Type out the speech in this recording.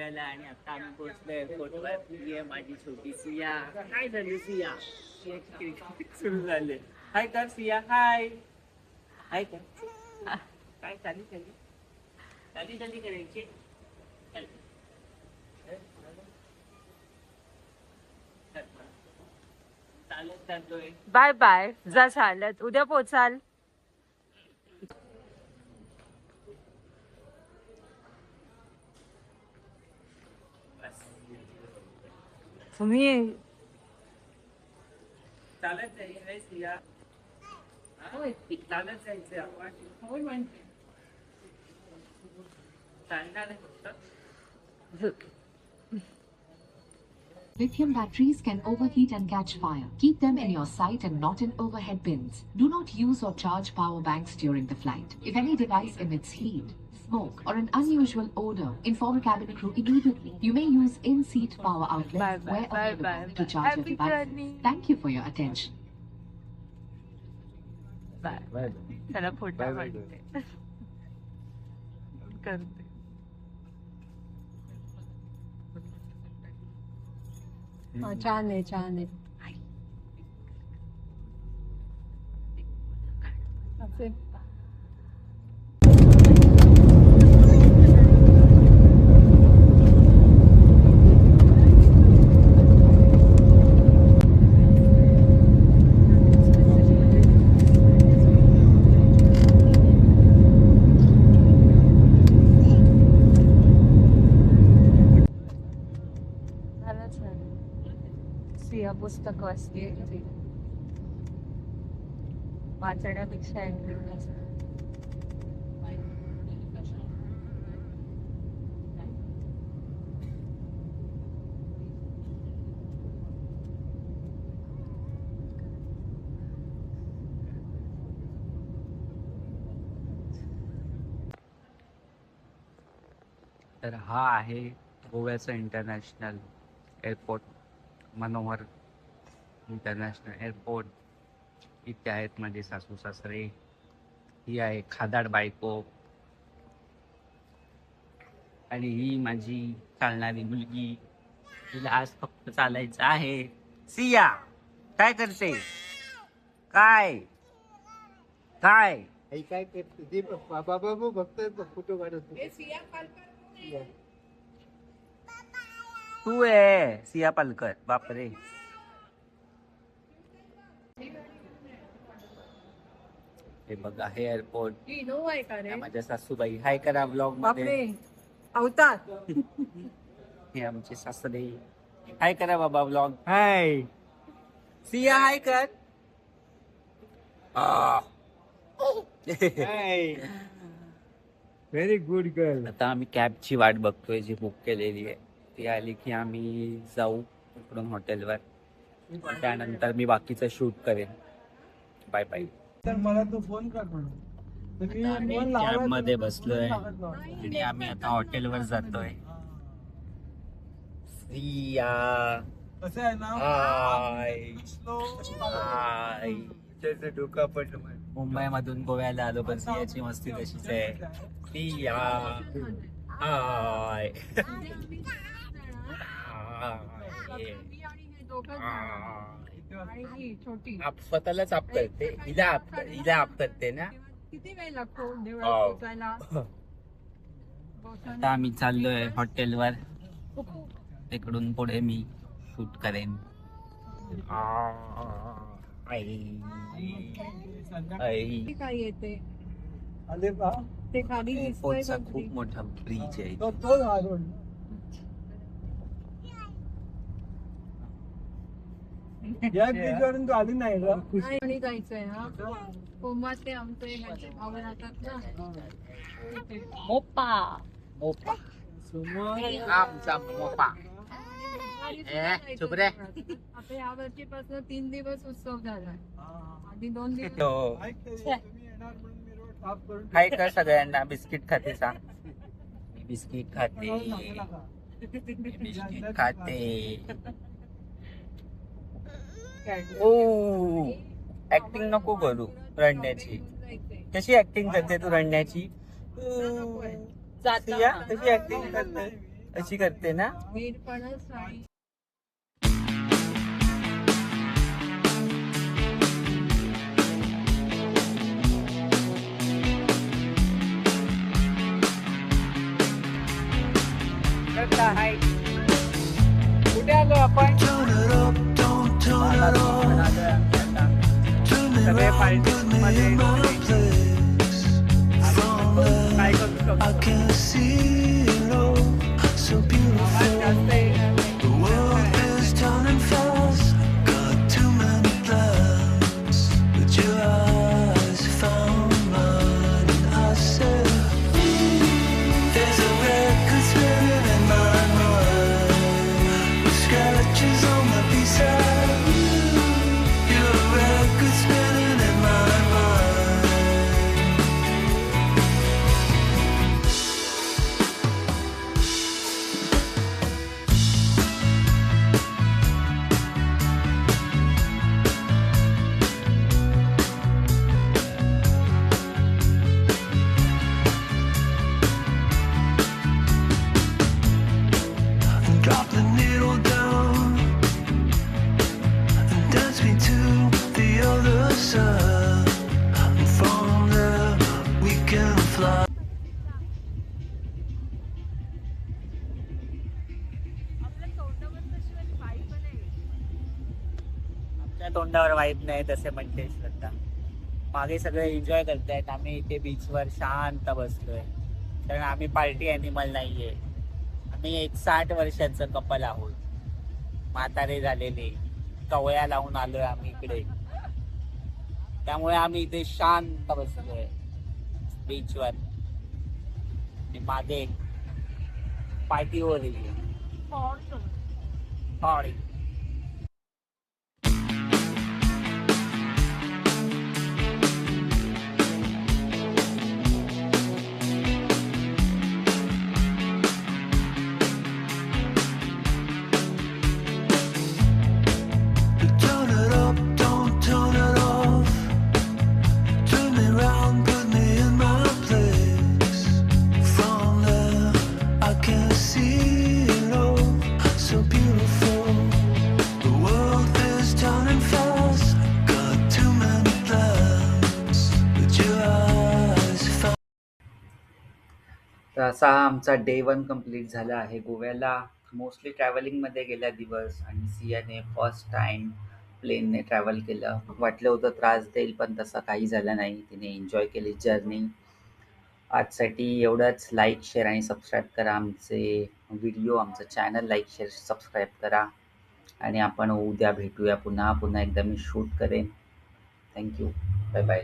गोव्याला आणि आता आम्ही पोहोचलो एअरपोर्टवर. ही आहे माझी छोटी सिया. काय झाली सिया? सुरू झाले. हाय कर सिया. हाय हाय कर. काय चाली चाली चाली चाली करायची. चालत चाललोय. Bye bye. जा चालत, उद्या पोचाल. तुम्ही चालत जायचंय सिया. चालत जायचंय आपण. होय म्हणते चालणार आहे फक्त. Lithium batteries can overheat and catch fire. Keep them in your sight and not in overhead bins. Do not use or charge power banks during the flight. If any device emits heat, smoke, or an unusual odor, inform cabin crew immediately. You may use in-seat power outlets Bye-bye, where available bye-bye. to charge your Happy devices. journey. Thank you for your attention. Bye. चला photo काढते. करते. छान आहे, छान आहे. असे सिया पुस्तक वाचते. वाचण्यापेक्षा तर हा आहे गोव्याचा international airport, Manohar international airport. इथे आहेत माझे सासू सासरे. ही आहे खादाड बायको आणि ही माझी चालणारी मुलगी. तिला आज फक्त चालायचं आहे. सिया काय करते? काय काय काय करते बाबा बाबू बघतोय फोटो काढत. तू आहे सिया पालकर. बापरे. हे बघा हे एअरपोर्ट. माझ्या सासूबाई हाय करा ब्लॉग मध्ये. अवतार. हे आमचे सासरे. हाय करा बाबा ब्लॉग. हाय सिया हाय कर. Very good girl. आता आम्ही कॅबची वाट बघतोय जी बुक केलेली आहे. ती आली की आम्ही जाऊ इकडून हॉटेलवर. त्यानंतर मी बाकीचं शूट करेन. Bye bye. तर मला तू फोन कर म्हणून कॅब मध्ये बसलोय आणि आम्ही आता हॉटेलवर जातोय. सिया कसं आहे ना हाय हाय. त्याचं डोकं पण मुंबई मधून गोव्याला आलो पण सियाची मस्ती तशीच आहे. सिया हाय आप स्वतःलाच आप करते. हिला आप करते ना. किती वेळ लागतो देवळात हो. पोचायला? आता आम्ही चाललोय हॉटेलवर. तिकडून पुढे मी शूट करेन. काय येते आले पा ते खाली दिसतंय एअरपोर्टचा बघ. खूप मोठा ब्रिज आहे. तो हा रोड. या ब्रिजवरून तू आली नाही का? नाही, आणि जायचंय हा. कोमात ते आमचे भाऊ राहतात ना. मोपा मोपा समोर आमचा मोपा. चुप रे. आता या वर्षीपासून 3 दिवस उत्सव झालाय. आधी 2 दिवस. तुम्ही येणार म्हणून मी रोड साफ करून हाय कर सगळ्यांना. बिस्किट खाते सांग. बिस्किट खाते. बिस्किट खाते. ओ ऍक्टिंग नको करू रडण्याची. कशी ऍक्टिंग करते तू रडण्याची? सिया कशी ऍक्टिंग करते? कशी करते ना वीरपणच आणि हाय कुठे आलो आपण सगळे पार्टीमध्ये काय करू शकतो आवाज जास्त येणार Drop the needle down and dance me to the other side. And from there we can fly. आमच्या तोंडावर वाईट नाही तसे म्हणते श्रद्धा. मागे सगळे एन्जॉय करतायत, आम्ही इथे बीचवर शांत बसलोय. कारण आम्ही पार्टी अॅनिमल नाहीये. आम्ही एक 60 वर्षाचं कपल आहोत, म्हातारे झालेले, कवळ्या लावून आलोय आम्ही इकडे. त्यामुळे आम्ही इथे शांत बसलोय बीचवर. आणि मागे पार्टी हो रही है. Party. Turn it up, don't turn it off. Turn me round, put me in my place. From there I can see it all, so beautiful. The world is turning fast. Got too many plans, but your eyes found. तर असा हा आमचा day 1 complete झाला आहे. गोव्याला mostly ट्रॅव्हलिंगमध्ये गेला दिवस आणि सियाने फर्स्ट टाईम प्लेनने ट्रॅव्हल केलं. वाटलं होतं त्रास देईल, पण तसं काही झालं नाही. तिने एन्जॉय केली जर्नी. आजसाठी एवढंच. लाईक, शेअर आणि सबस्क्राईब करा आमचे व्हिडिओ, आमचं चॅनल लाईक, शेअर, सबस्क्राईब करा. आणि आपण उद्या भेटूया पुन्हा एकदा मी शूट करेन. थँक्यू. Bye bye.